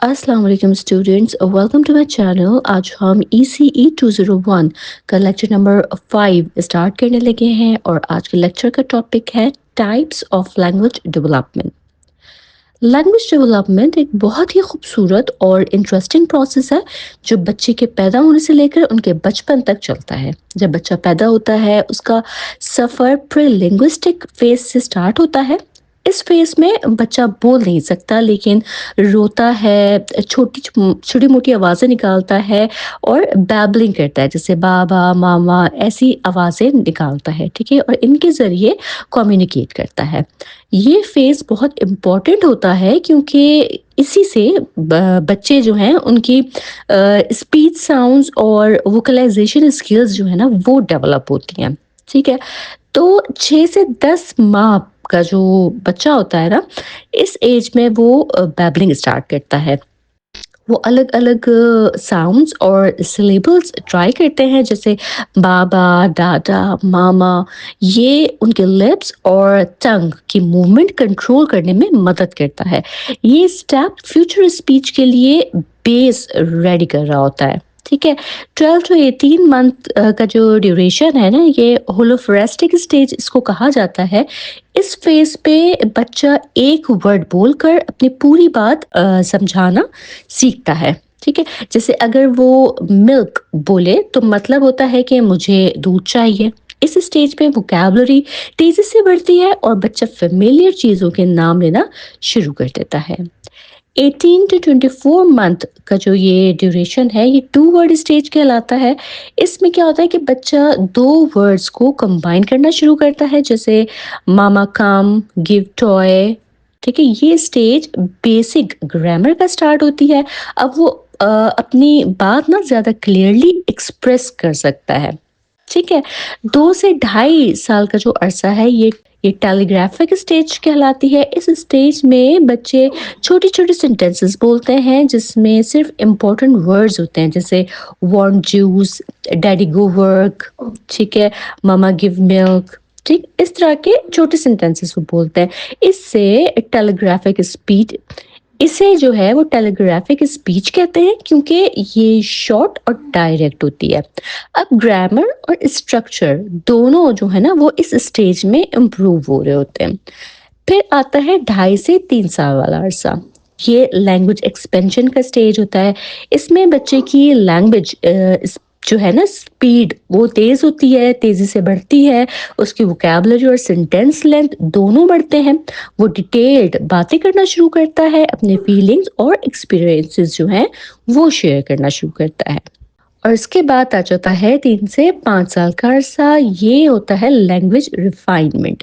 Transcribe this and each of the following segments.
अस्सलाम वालेकुम students, welcome to my channel. आज हम ECE 201 का लेक्चर नंबर 5 स्टार्ट करने लगे हैं और आज के लेक्चर का टॉपिक है types of language development. Language development एक बहुत ही खूबसूरत और इंटरेस्टिंग प्रोसेस है जो बच्चे के पैदा होने से लेकर उनके बचपन तक चलता है। जब बच्चा पैदा होता है उसका सफ़र प्री लिंग्विस्टिक फेज से स्टार्ट होता है। इस फेज में बच्चा बोल नहीं सकता लेकिन रोता है, छोटी छोटी मोटी आवाज़ें निकालता है और बैबलिंग करता है, जैसे बाबा मामा ऐसी आवाज़ें निकालता है। ठीक है, और इनके ज़रिए कम्युनिकेट करता है। ये फेज़ बहुत इम्पोर्टेंट होता है क्योंकि इसी से बच्चे जो हैं उनकी स्पीच साउंड्स और वोकलाइजेशन स्किल्स जो है ना वो डेवलप होती हैं। ठीक है, तो 6 से 10 माह का जो बच्चा होता है ना, इस एज में वो बैबलिंग स्टार्ट करता है। वो अलग-अलग साउंड्स और सिलेबल्स ट्राई करते हैं, जैसे बाबा, दादा, मामा। ये उनके लिप्स और टंग की मूवमेंट कंट्रोल करने में मदद करता है। ये स्टेप फ्यूचर स्पीच के लिए बेस रेडी कर रहा होता है। ठीक है, 12 टू 18 मंथ का जो ड्यूरेशन है ना, ये होलोफोरेस्टिक स्टेज इसको कहा जाता है। इस फेज पे बच्चा एक वर्ड बोलकर अपनी पूरी बात समझाना सीखता है। ठीक है, जैसे अगर वो मिल्क बोले तो मतलब होता है कि मुझे दूध चाहिए। इस स्टेज पे वोकैबुलरी तेजी से बढ़ती है और बच्चा फेमिलियर चीज़ों के नाम लेना शुरू कर देता है। 18 टू 24 मंथ का जो ये ड्यूरेशन है, ये 2 वर्ड स्टेज कहलाता है। इसमें क्या होता है कि बच्चा 2 वर्ड्स को कंबाइन करना शुरू करता है, जैसे मामा कम, गिव टॉय। ठीक है, ये स्टेज बेसिक ग्रामर का स्टार्ट होती है। अब वो अपनी बात ना ज़्यादा क्लियरली एक्सप्रेस कर सकता है। ठीक है, 2 से ढाई साल का जो अरसा है, ये टेलीग्राफिक स्टेज कहलाती है। इस स्टेज में बच्चे छोटी-छोटी सेंटेंसेस बोलते हैं जिसमें सिर्फ इम्पोर्टेंट वर्ड्स होते हैं, जैसे want juice, daddy go work. ठीक है, मामा गिव मिल्क। ठीक, इस तरह के छोटे सेंटेंसेस वो बोलते हैं। इससे टेलीग्राफिक स्पीड इसे जो है वो टेलीग्राफिक स्पीच कहते हैं क्योंकि ये शॉर्ट और डायरेक्ट होती है। अब ग्रामर और स्ट्रक्चर दोनों जो है ना वो इस स्टेज में इम्प्रूव हो रहे होते हैं। फिर आता है 2.5 से 3 साल वाला अरसा। ये लैंग्वेज एक्सपेंशन का स्टेज होता है। इसमें बच्चे की लैंग्वेज जो है ना स्पीड वो तेज होती है, तेजी से बढ़ती है। उसकी वोकैबुलरी और सेंटेंस लेंथ दोनों बढ़ते हैं। वो डिटेल्ड बातें करना शुरू करता है, अपने फीलिंग्स और एक्सपीरियंसेस जो हैं वो शेयर करना शुरू करता है। और इसके बाद आ जाता है 3 से 5 साल का अरसा। ये होता है लैंग्वेज रिफाइनमेंट।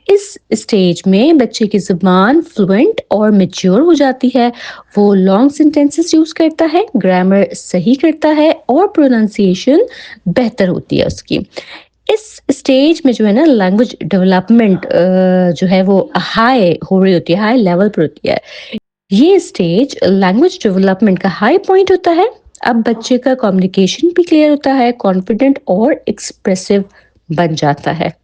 इस स्टेज में बच्चे की ज़ुबान फ्लुएंट और मैच्योर हो जाती है। वो लॉन्ग सेंटेंसेस यूज़ करता है, ग्रामर सही करता है और प्रोनाउंसिएशन बेहतर होती है उसकी। इस स्टेज में जो है ना लैंग्वेज डेवलपमेंट जो है वो हाई हो रही होती है, हाई लेवल पर होती है। ये स्टेज लैंग्वेज डेवलपमेंट का हाई पॉइंट होता है। अब बच्चे का कम्युनिकेशन भी क्लियर होता है, कॉन्फिडेंट और एक्सप्रेसिव बन जाता है।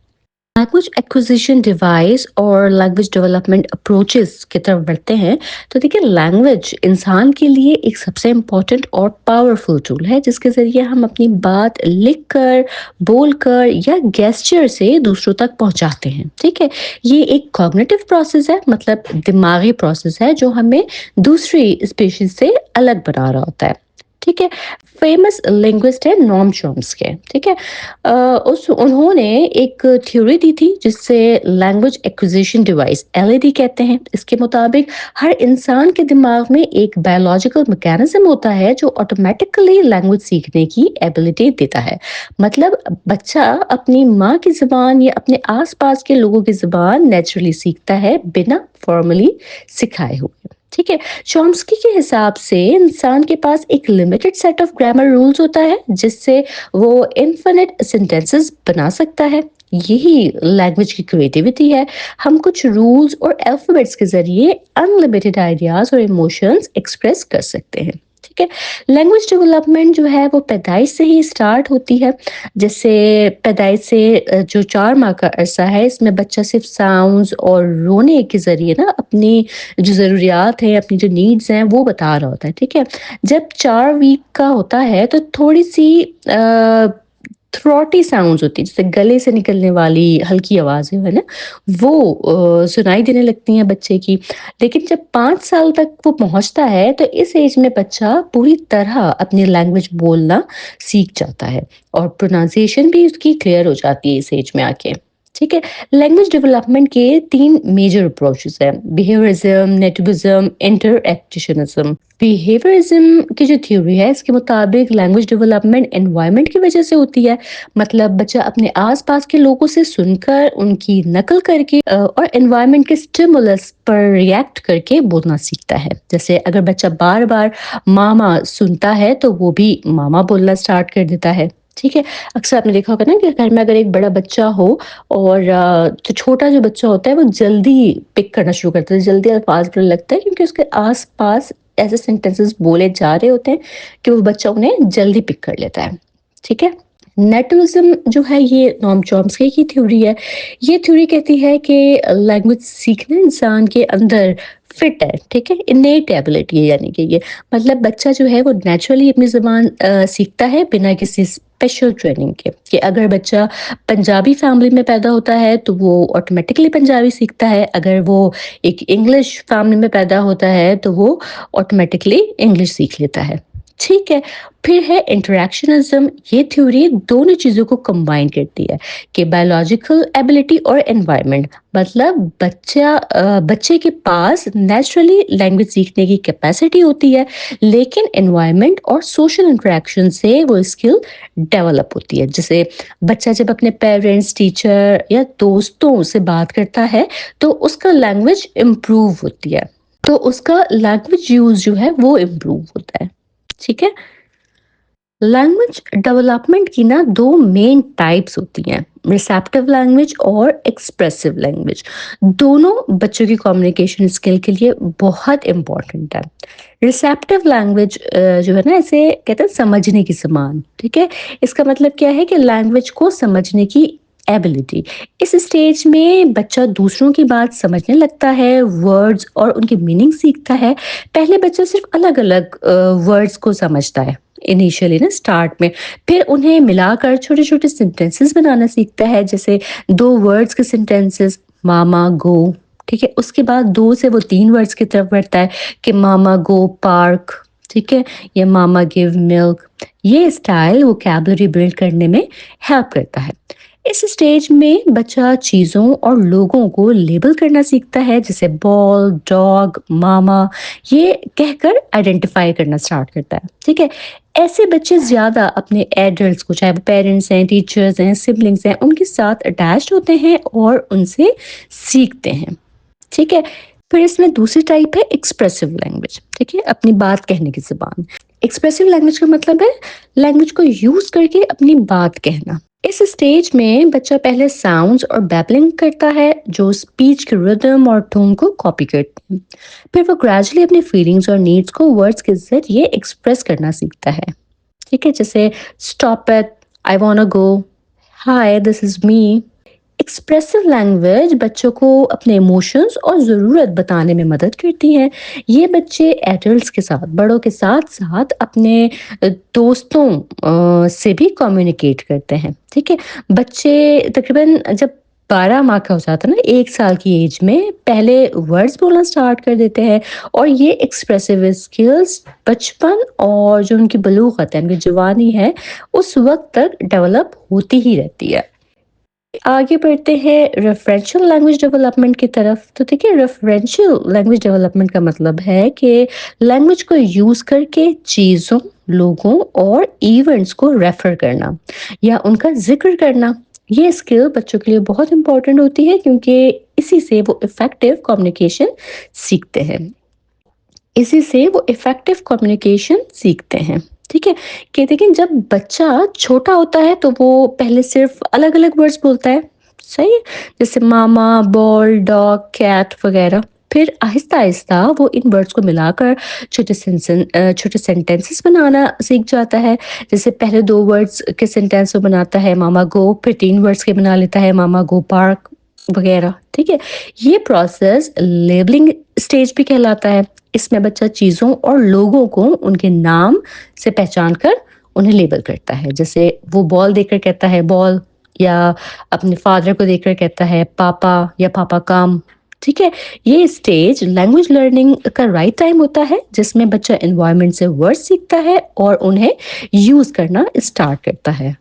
लैंग्वेज एक्विजिशन डिवाइस और लैंग्वेज डेवलपमेंट अप्रोचेस की तरफ बढ़ते हैं, तो देखिए लैंग्वेज इंसान के लिए एक सबसे इम्पोर्टेंट और पावरफुल टूल है जिसके ज़रिए हम अपनी बात लिखकर, बोलकर या गेस्चर से दूसरों तक पहुंचाते हैं। ठीक है, ये एक कॉग्निटिव प्रोसेस है, मतलब दिमागी प्रोसेस है जो हमें दूसरी स्पीशीज से अलग बना रहा होता है। ठीक है, फेमस लिंग्विस्ट है नॉम चॉम्स्की। ठीक है, उस उन्होंने एक थ्योरी दी थी जिससे लैंग्वेज एक्विजिशन डिवाइस एलईडी कहते हैं। इसके मुताबिक हर इंसान के दिमाग में एक बायोलॉजिकल मैकेनिज्म होता है जो ऑटोमेटिकली लैंग्वेज सीखने की एबिलिटी देता है। मतलब बच्चा अपनी माँ की ज़ुबान या अपने आसपास के लोगों की ज़ुबान नेचुरली सीखता है बिना फॉर्मली सिखाए हुए। ठीक है, चॉम्स्की के हिसाब से इंसान के पास एक limited set of grammar rules होता है जिससे वो इनफिनिट सेंटेंसेस बना सकता है। यही लैंग्वेज की क्रिएटिविटी है। हम कुछ रूल्स और अल्फाबेट्स के जरिए अनलिमिटेड आइडियाज और इमोशंस एक्सप्रेस कर सकते हैं। ٹھیک ہے. لینگویج ڈیولپمنٹ جو ہے وہ پیدائش سے ہی اسٹارٹ ہوتی ہے. جیسے پیدائش سے جو 4 ماہ کا عرصہ ہے اس میں بچہ صرف ساؤنڈز اور رونے کے ذریعے نا اپنی جو ضروریات ہیں، اپنی جو نیڈز ہیں وہ بتا رہا ہوتا ہے. ٹھیک ہے. جب 4 ویک کا ہوتا ہے تو تھوڑی سی تھروٹی ساؤنڈز ہوتی ہے، جیسے گلے سے نکلنے والی ہلکی آوازیں ہے نا وہ سنائی دینے لگتی ہیں بچے کی. لیکن جب 5 سال تک وہ پہنچتا ہے تو اس ایج میں بچہ پوری طرح اپنی لینگویج بولنا سیکھ جاتا ہے اور پروننسیشن بھی اس کی کلیئر ہو جاتی ہے اس ایج میں آ کے. ٹھیک ہے. لینگویج ڈیولپمنٹ کے 3 میجر اپروچز ہیں: بیہیویئرزم، نیٹیوزم، انٹر ایکٹیشنزم. بیہیویئرزم کی جو تھیوری ہے اس کے مطابق لینگویج ڈیولپمنٹ انوائرمنٹ کی وجہ سے ہوتی ہے. مطلب بچہ اپنے آس پاس کے لوگوں سے سن کر، ان کی نقل کر کے اور انوائرمنٹ کے سٹیمولس پر ریئیکٹ کر کے بولنا سیکھتا ہے. جیسے اگر بچہ بار بار ماما سنتا ہے تو وہ بھی ماما بولنا سٹارٹ کر دیتا ہے. ٹھیک ہے. اکثر آپ نے دیکھا ہوگا نا کہ گھر میں اگر ایک بڑا بچہ ہو اور جو چھوٹا جو بچہ ہوتا ہے وہ جلدی پک کرنا شروع کرتا ہے، جلدی الفاظ بولنے لگتا ہے، کیونکہ اس کے آس پاس ایسے سینٹینسز بولے جا رہے ہوتے ہیں کہ وہ بچہ انہیں جلدی پک کر لیتا ہے. ٹھیک ہے. نیٹوزم جو ہے یہ نوم چومسکی کی تھیوری ہے. یہ تھیوری کہتی ہے کہ لینگویج سیکھنا انسان کے اندر فٹ ہے. ٹھیک ہے. انیٹ ایبلٹی ہے، یعنی کہ یہ مطلب بچہ جو ہے وہ نیچرلی اپنی زبان سیکھتا ہے بنا کسی اسپیشل ٹریننگ کے. کہ اگر بچہ پنجابی فیملی میں پیدا ہوتا ہے تو وہ آٹومیٹکلی پنجابی سیکھتا ہے، اگر وہ ایک انگلش فیملی میں پیدا ہوتا ہے تو وہ آٹومیٹکلی انگلش سیکھ لیتا ہے. ٹھیک ہے. پھر ہے انٹریکشنزم. یہ تھیوری دونوں چیزوں کو کمبائن کرتی ہے کہ بایولوجیکل ایبلٹی اور انوائرمنٹ. مطلب بچے کے پاس نیچرلی لینگویج سیکھنے کی کیپیسٹی ہوتی ہے، لیکن انوائرمنٹ اور سوشل انٹریکشن سے وہ اسکل ڈیولپ ہوتی ہے. جیسے بچہ جب اپنے پیرنٹس، ٹیچر یا دوستوں سے بات کرتا ہے تو اس کا لینگویج امپروو ہوتی ہے، تو اس کا لینگویج یوز جو ہے وہ امپروو ہوتا ہے. ٹھیک ہے. لینگویج ڈیولپمنٹ کی نا 2 مین ٹائپس ہوتی ہیں: ریسیپٹیو لینگویج اور ایکسپریسو لینگویج. دونوں بچوں کی کمیونیکیشن اسکل کے لیے بہت امپورٹنٹ ہے. ریسیپٹیو لینگویج جو ہے نا اسے کہتے ہیں سمجھنے کی زبان. ٹھیک ہے. اس کا مطلب کیا ہے کہ لینگویج کو سمجھنے کی ایبلٹی. اس اسٹیج میں بچہ دوسروں کی بات سمجھنے لگتا ہے، ورڈز اور ان کی میننگ سیکھتا ہے. پہلے بچہ صرف الگ الگ ورڈز کو سمجھتا ہے انیشیلی نا اسٹارٹ میں، پھر انہیں ملا کر چھوٹے چھوٹے سینٹینسز بنانا سیکھتا ہے. جیسے 2 ورڈز کے سینٹینسز: ماما گو. ٹھیک ہے. اس کے بعد 2 سے وہ 3 ورڈز کی طرف بڑھتا ہے کہ ماما گو پارک. ٹھیک ہے. یا ماما گیو ملک. یہ اسٹائل ووکیبلری بلڈ کرنے میں ہیلپ کرتا ہے. اس اسٹیج میں بچہ چیزوں اور لوگوں کو لیبل کرنا سیکھتا ہے، جیسے بال، ڈاگ، ماما، یہ کہہ کر آئیڈینٹیفائی کرنا سٹارٹ کرتا ہے. ٹھیک ہے. ایسے بچے زیادہ اپنے ایڈلٹس کو، چاہے وہ پیرنٹس ہیں، ٹیچرز ہیں، سبلنگس ہیں، ان کے ساتھ اٹیچڈ ہوتے ہیں اور ان سے سیکھتے ہیں. ٹھیک ہے. پھر اس میں دوسری ٹائپ ہے ایکسپریسو لینگویج. ٹھیک ہے. اپنی بات کہنے کی زبان. ایکسپریسو لینگویج کا مطلب ہے لینگویج کو یوز کر کے اپنی بات کہنا. اس اسٹیج میں بچہ پہلے ساؤنڈز اور بیبلنگ کرتا ہے جو اسپیچ کے ردم اور ٹون کو کاپی کرتے ہیں. پھر وہ گریجولی اپنی فیلنگز اور نیڈس کو ورڈز کے ذریعے ایکسپریس کرنا سیکھتا ہے. ٹھیک ہے. جیسے stop it, I want to go, hi this is me. Expressive language بچوں کو اپنے ایموشنز اور ضرورت بتانے میں مدد کرتی ہے. یہ بچے ایڈلٹس کے ساتھ، بڑوں کے ساتھ ساتھ اپنے دوستوں سے بھی کمیونیکیٹ کرتے ہیں. ٹھیک ہے. بچے تقریباً جب 12 ماہ کا ہو جاتا ہے نا، 1 سال کی ایج میں پہلے ورڈز بولنا سٹارٹ کر دیتے ہیں، اور یہ ایکسپریسو اسکلز بچپن اور جو ان کی بلوغت ہے، ان کی جوانی ہے، اس وقت تک ڈیولپ ہوتی ہی رہتی ہے. آگے بڑھتے ہیں ریفرنشل لینگویج ڈیولپمنٹ کی طرف. تو دیکھیے ریفرنشل لینگویج ڈیولپمنٹ کا مطلب ہے کہ لینگویج کو یوز کر کے چیزوں، لوگوں اور ایونٹس کو ریفر کرنا یا ان کا ذکر کرنا. یہ اسکل بچوں کے لیے بہت امپورٹنٹ ہوتی ہے کیونکہ اسی سے وہ افیکٹو کمیونیکیشن سیکھتے ہیں. سیکھتے ہیں. ٹھیک ہے. کہ دیکھیں جب بچہ چھوٹا ہوتا ہے تو وہ پہلے صرف الگ الگ ورڈز بولتا ہے. صحیح ہے. جیسے ماما، بال، ڈاگ، کیٹ وغیرہ. फिर आहिस्ता-आहिस्ता वो इन वर्ड्स को मिलाकर छोटे सेंटेंसेस बनाना सीख जाता है। जैसे पहले 2 वर्ड्स के सेंटेंस वो बनाता है मामा गो, फिर 3 वर्ड्स के बना लेता है मामा गो पार्क वगैरह, ठीक है? ये प्रोसेस लेबलिंग स्टेज भी कहलाता है। इसमें बच्चा चीज़ों और लोगों को उनके नाम से पहचान कर उन्हें लेबल करता है। जैसे वो बॉल देखकर कहता है बॉल, या अपने फादर को देखकर कहता है पापा या पापा कम, ठीक है? ये स्टेज लैंग्वेज लर्निंग का राइट टाइम होता है जिसमें बच्चा एनवायरनमेंट से वर्ड सीखता है और उन्हें यूज करना स्टार्ट करता है।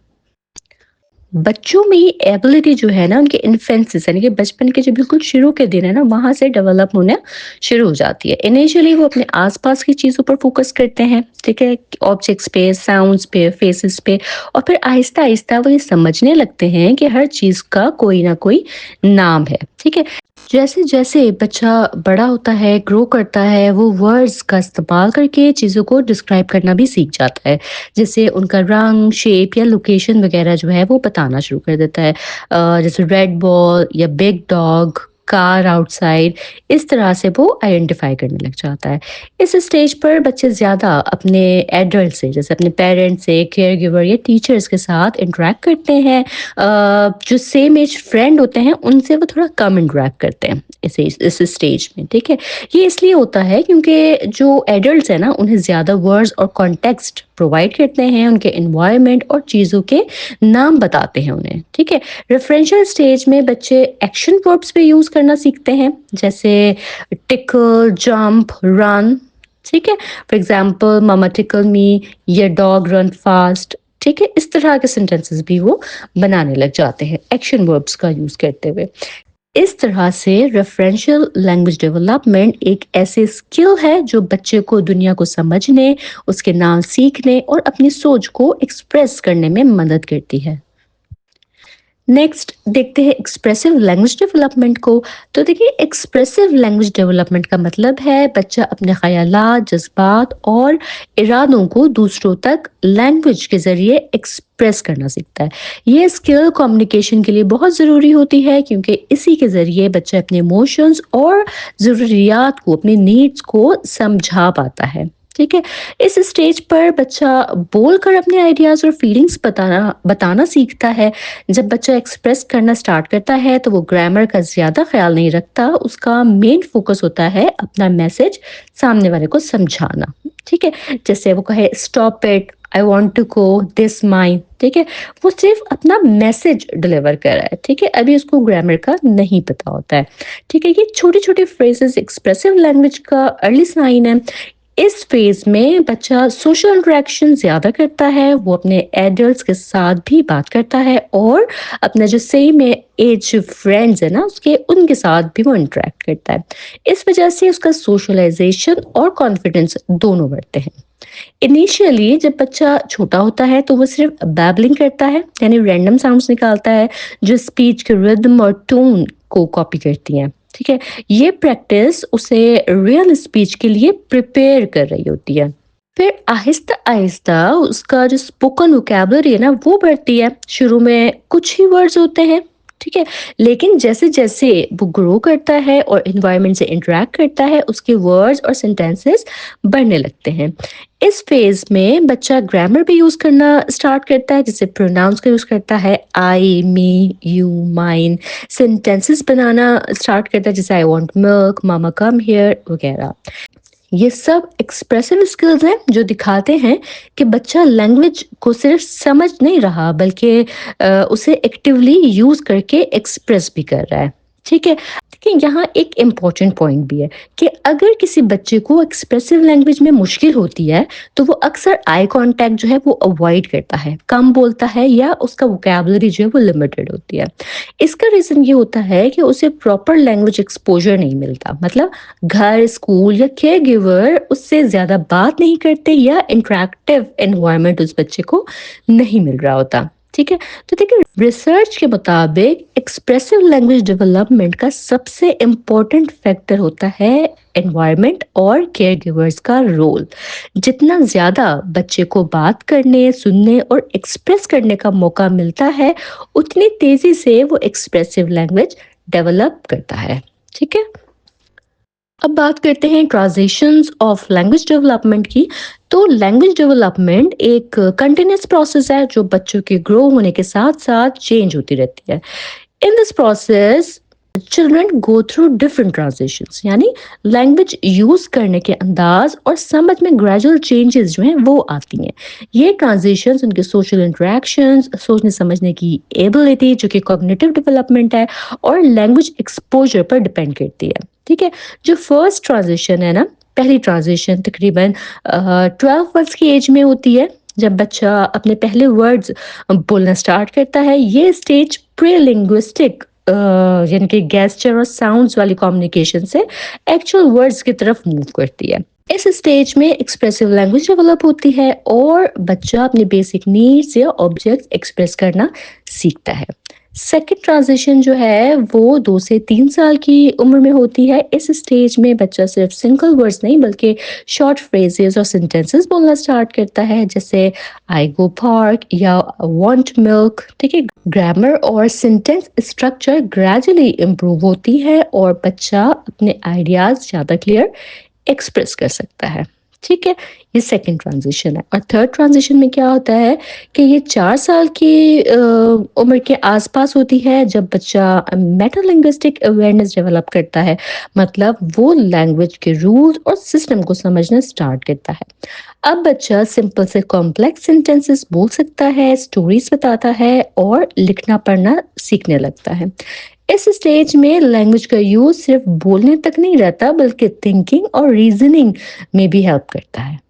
बच्चों में ये एबिलिटी जो है ना उनके इन्फेंसिस यानी कि बचपन के जो बिल्कुल शुरू के दिन है ना वहां से डेवलप होना शुरू हो जाती है। इनिशियली वो अपने आसपास की चीजों पर फोकस करते हैं, ठीक है, ऑब्जेक्ट्स पे, साउंड्स पे, फेसेस पे, और फिर आहिस्ता आहिस्ता वो ये समझने लगते हैं कि हर चीज का कोई ना कोई नाम है, ठीक है। जैसे जैसे बच्चा बड़ा होता है, ग्रो करता है, वो वर्ड्स का इस्तेमाल करके चीज़ों को डिस्क्राइब करना भी सीख जाता है। जैसे उनका रंग, शेप या लोकेशन वगैरह जो है वो बताना शुरू कर देता है। जैसे रेड बॉल या बिग डॉग, कार आउटसाइड, इस तरह से वो आइडेंटिफाई करने लग जाता है। इस स्टेज पर बच्चे ज़्यादा अपने एडल्ट से, जैसे अपने पेरेंट्स से, केयरगिवर या टीचर्स के साथ इंटरेक्ट करते हैं। जो सेम एज फ्रेंड होते हैं उनसे वो थोड़ा कम इंटरेक्ट करते हैं इस स्टेज में, ठीक है। ये इसलिए होता है क्योंकि जो एडल्ट्स हैं ना उन्हें ज़्यादा वर्ड्स और कॉन्टेक्स्ट प्रोवाइड करते हैं, उनके एनवायरनमेंट और चीज़ों के नाम बताते हैं उन्हें, ठीक है। रेफरेंशियल स्टेज में बच्चे एक्शन वर्ब्स भी यूज़ करना सीखते हैं, जैसे टिकल, जंप, रन, ठीक है। फॉर एग्जाम्पल मामा टिकल मी या डॉग रन फास्ट, ठीक है। इस तरह के सेंटेंसेस भी वो बनाने लग जाते हैं एक्शन वर्ब्स का यूज करते हुए। इस तरह से रेफरेंशियल लैंग्वेज डेवलपमेंट एक ऐसे स्किल है जो बच्चे को दुनिया को समझने, उसके नाम सीखने और अपनी सोच को एक्सप्रेस करने में मदद करती है। नेक्स्ट देखते हैं एक्सप्रेसिव लैंग्वेज डेवलपमेंट को। तो देखिए एक्सप्रेसिव लैंग्वेज डेवलपमेंट का मतलब है बच्चा अपने ख्यालात, जज्बात और इरादों को दूसरों तक लैंग्वेज के ज़रिए एक्सप्रेस करना सीखता है। ये स्किल कम्युनिकेशन के लिए बहुत ज़रूरी होती है क्योंकि इसी के ज़रिए बच्चा अपने इमोशंस और ज़रूरियात को, अपनी नीड्स को समझा पाता है, ठीक है। इस स्टेज पर बच्चा बोलकर अपने आइडियाज़ और फीलिंग्स बताना बताना सीखता है। जब बच्चा एक्सप्रेस करना स्टार्ट करता है तो वो ग्रामर का ज़्यादा ख्याल नहीं रखता, उसका मेन फोकस होता है अपना मैसेज सामने वाले को समझाना, ठीक है। जैसे वो कहे stop it, I want to go this mine, ठीक है। वो सिर्फ अपना मैसेज डिलीवर कर रहा है, ठीक है, अभी उसको ग्रामर का नहीं पता होता है, ठीक है। ये छोटे छोटे फ्रेजेस एक्सप्रेसिव लैंग्वेज का अर्ली साइन है। इस फेज में बच्चा सोशल इंटरेक्शन ज़्यादा करता है, वो अपने एडल्ट्स के साथ भी बात करता है और अपने जो सेम एज फ्रेंड्स है ना उसके उनके साथ भी वो इंटरेक्ट करता है। इस वजह से उसका सोशलाइजेशन और कॉन्फिडेंस दोनों बढ़ते हैं। इनिशियली जब बच्चा छोटा होता है तो वो सिर्फ बैबलिंग करता है, यानी रैंडम साउंड्स निकालता है जो स्पीच के रिदम और टोन को कॉपी करती हैं, ठीक है। ये प्रैक्टिस उसे रियल स्पीच के लिए प्रिपेयर कर रही होती है। फिर आहिस्ता आहिस्ता उसका जो स्पोकन वोकैबुलरी है ना वो बढ़ती है। शुरू में कुछ ही वर्ड्स होते हैं, ठीक है, लेकिन जैसे जैसे वो ग्रो करता है और इन्वायरमेंट से इंटरेक्ट करता है उसके वर्ड्स और सेंटेंसेस बढ़ने लगते हैं। इस फेज में बच्चा ग्रामर भी यूज करना स्टार्ट करता है, जैसे प्रोनाउंस का यूज करता है, I, me, you, mine. Sentences बनाना स्टार्ट करता है, जैसे I want milk, mama come here वगैरह। ये सब एक्सप्रेसिव स्किल्स हैं जो दिखाते हैं कि बच्चा लैंग्वेज को सिर्फ समझ नहीं रहा बल्कि उसे एक्टिवली यूज करके एक्सप्रेस भी कर रहा है, ठीक है। देखिए यहाँ एक इम्पॉर्टेंट पॉइंट भी है कि अगर किसी बच्चे को एक्सप्रेसिव लैंग्वेज में मुश्किल होती है तो वो अक्सर आई कांटेक्ट जो है वो अवॉइड करता है, कम बोलता है या उसका वोकैबुलरी जो है वो लिमिटेड होती है। इसका रीज़न ये होता है कि उसे प्रॉपर लैंग्वेज एक्सपोजर नहीं मिलता, मतलब घर, स्कूल या केयर गिवर उससे ज़्यादा बात नहीं करते या इंटरेक्टिव एनवायरनमेंट उस बच्चे को नहीं मिल रहा होता, ठीक है। तो देखिए रिसर्च के मुताबिक एक्सप्रेसिव लैंग्वेज डेवलपमेंट का सबसे इम्पोर्टेंट फैक्टर होता है एनवायरनमेंट और केयर गिवर्स का रोल। जितना ज़्यादा बच्चे को बात करने, सुनने और एक्सप्रेस करने का मौका मिलता है उतनी तेज़ी से वो एक्सप्रेसिव लैंग्वेज डेवलप करता है, ठीक है। اب بات کرتے ہیں ٹرانزیشنز آف لینگویج ڈیولپمنٹ کی. تو لینگویج ڈیولپمنٹ ایک کنٹینیوس پروسیس ہے جو بچوں کے گرو ہونے کے ساتھ ساتھ چینج ہوتی رہتی ہے. In this process children go through different transitions, یعنی لینگویج یوز کرنے کے انداز اور سمجھ میں گریجول چینجز جو ہیں وہ آتی ہیں. یہ ٹرانزیشنز ان کے سوشل انٹریکشنز، سوچنے سمجھنے کی ایبلٹی جو کہ کوگنیٹو ڈیولپمنٹ ہے، اور لینگویج ایکسپوجر پر ڈپینڈ کرتی ہے. ٹھیک ہے، جو فرسٹ ٹرانزیشن ہے نا، پہلی ٹرانزیشن تقریباً 12 ورڈس کی ایج میں ہوتی ہے، جب بچہ اپنے پہلے ورڈز بولنا سٹارٹ کرتا ہے. یہ اسٹیج پری لنگوسٹک یعنی کہ گیسچر اور ساؤنڈز والی کمیونیکیشن سے ایکچوئل ورڈز کی طرف موو کرتی ہے. اس اسٹیج میں ایکسپریسو لینگویج ڈیولپ ہوتی ہے اور بچہ اپنے بیسک نیڈس یا آبجیکٹس ایکسپریس کرنا سیکھتا ہے. سیکنڈ ٹرانزیشن جو ہے وہ 2 سے 3 سال کی عمر میں ہوتی ہے. اس اسٹیج میں بچہ صرف سنگل ورڈز نہیں بلکہ شارٹ فریزز اور سینٹینسز بولنا سٹارٹ کرتا ہے، جیسے آئی گو پارک یا وانٹ ملک. ٹھیک ہے، گرامر اور سینٹینس اسٹرکچر گریجولی امپروو ہوتی ہے اور بچہ اپنے آئیڈیاز زیادہ کلیئر ایکسپریس کر سکتا ہے. ٹھیک ہے، یہ سیکنڈ ٹرانزیشن ہے. اور تھرڈ ٹرانزیشن میں کیا ہوتا ہے کہ یہ 4 سال کی عمر کے آس پاس ہوتی ہے، جب بچہ میٹا لنگوسٹک اویئرنیس ڈیولپ کرتا ہے، مطلب وہ لینگویج کے رولز اور سسٹم کو سمجھنا سٹارٹ کرتا ہے. اب بچہ سمپل سے کمپلیکس سینٹینسز بول سکتا ہے، اسٹوریز بتاتا ہے اور لکھنا پڑھنا سیکھنے لگتا ہے. اس اسٹیج میں لینگویج کا یوز صرف بولنے تک نہیں رہتا بلکہ تھنکنگ اور ریزننگ میں بھی ہیلپ کرتا ہے.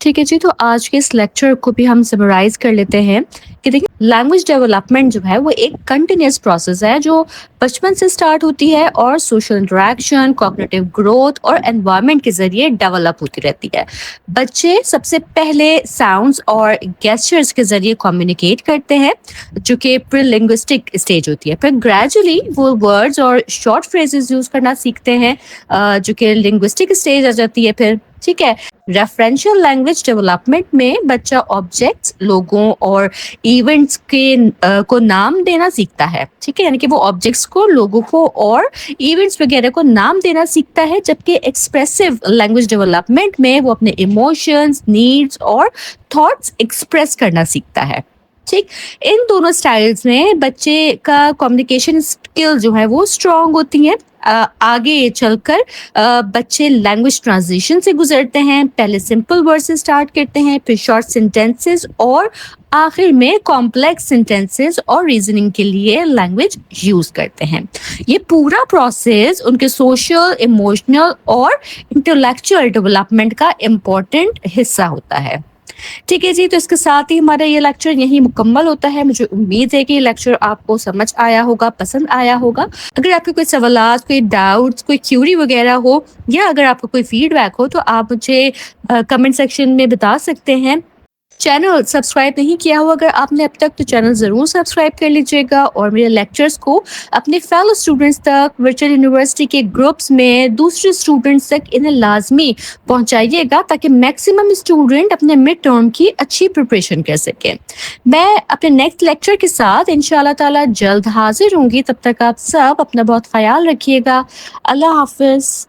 ٹھیک ہے جی، تو آج کے اس لیکچر کو بھی ہم سمرائز کر لیتے ہیں کہ دیکھیں لینگویج ڈیولپمنٹ جو ہے وہ ایک کنٹینیوس پروسیس ہے جو بچپن سے سٹارٹ ہوتی ہے اور سوشل انٹریکشن، کوگنیٹو گروتھ اور انوائرمنٹ کے ذریعے ڈیولپ ہوتی رہتی ہے. بچے سب سے پہلے ساؤنڈز اور گیسچرز کے ذریعے کمیونیکیٹ کرتے ہیں جو کہ پری لنگوسٹک اسٹیج ہوتی ہے. پھر گریجولی وہ ورڈز اور شارٹ فریزز یوز کرنا سیکھتے ہیں جو کہ لنگوسٹک اسٹیج آ جاتی ہے. پھر ٹھیک ہے، ریفرنشل لینگویج ڈیولپمنٹ میں بچہ آبجیکٹس، لوگوں اور ایونٹس کو نام دینا سیکھتا ہے. ٹھیک ہے، یعنی کہ وہ آبجیکٹس کو، لوگوں کو اور ایونٹس وغیرہ کو نام دینا سیکھتا ہے، جبکہ ایکسپریسو لینگویج ڈیولپمنٹ میں وہ اپنے ایموشنز، نیڈس اور تھاٹس ایکسپریس کرنا سیکھتا ہے. ٹھیک، ان دونوں سٹائلز میں بچے کا کمیونیکیشن اسکل جو ہے وہ اسٹرانگ ہوتی ہیں. آگے چل کر بچے لینگویج ٹرانزیشن سے گزرتے ہیں. پہلے سمپل ورڈ سے سٹارٹ کرتے ہیں، پھر شارٹ سینٹینسز اور آخر میں کمپلیکس سینٹینسز اور ریزننگ کے لیے لینگویج یوز کرتے ہیں. یہ پورا پروسیس ان کے سوشل، ایموشنل اور انٹلیکچوئل ڈیولپمنٹ کا امپورٹنٹ حصہ ہوتا ہے. ٹھیک ہے جی، تو اس کے ساتھ ہی ہمارا یہ لیکچر یہی مکمل ہوتا ہے. مجھے امید ہے کہ یہ لیکچر آپ کو سمجھ آیا ہوگا، پسند آیا ہوگا. اگر آپ کے کوئی سوالات، کوئی ڈاؤٹس، کوئی کیوری وغیرہ ہو یا اگر آپ کو کوئی فیڈ بیک ہو تو آپ مجھے کمنٹ سیکشن میں بتا سکتے ہیں. چینل سبسکرائب نہیں کیا ہو اگر آپ نے اب تک تو چینل ضرور سبسکرائب کر لیجیے گا اور میرے لیکچرز کو اپنے فیلو اسٹوڈنٹس تک، ورچوئل یونیورسٹی کے گروپس میں دوسرے اسٹوڈنٹس تک انہیں لازمی پہنچائیے گا تاکہ میکسیمم اسٹوڈنٹ اپنے مڈ ٹرم کی اچھی پریپریشن کر سکیں. میں اپنے نیکسٹ لیکچر کے ساتھ انشاءاللہ تعالی جلد حاضر ہوں گی. تب تک آپ سب اپنا بہت خیال رکھیے گا. اللہ حافظ.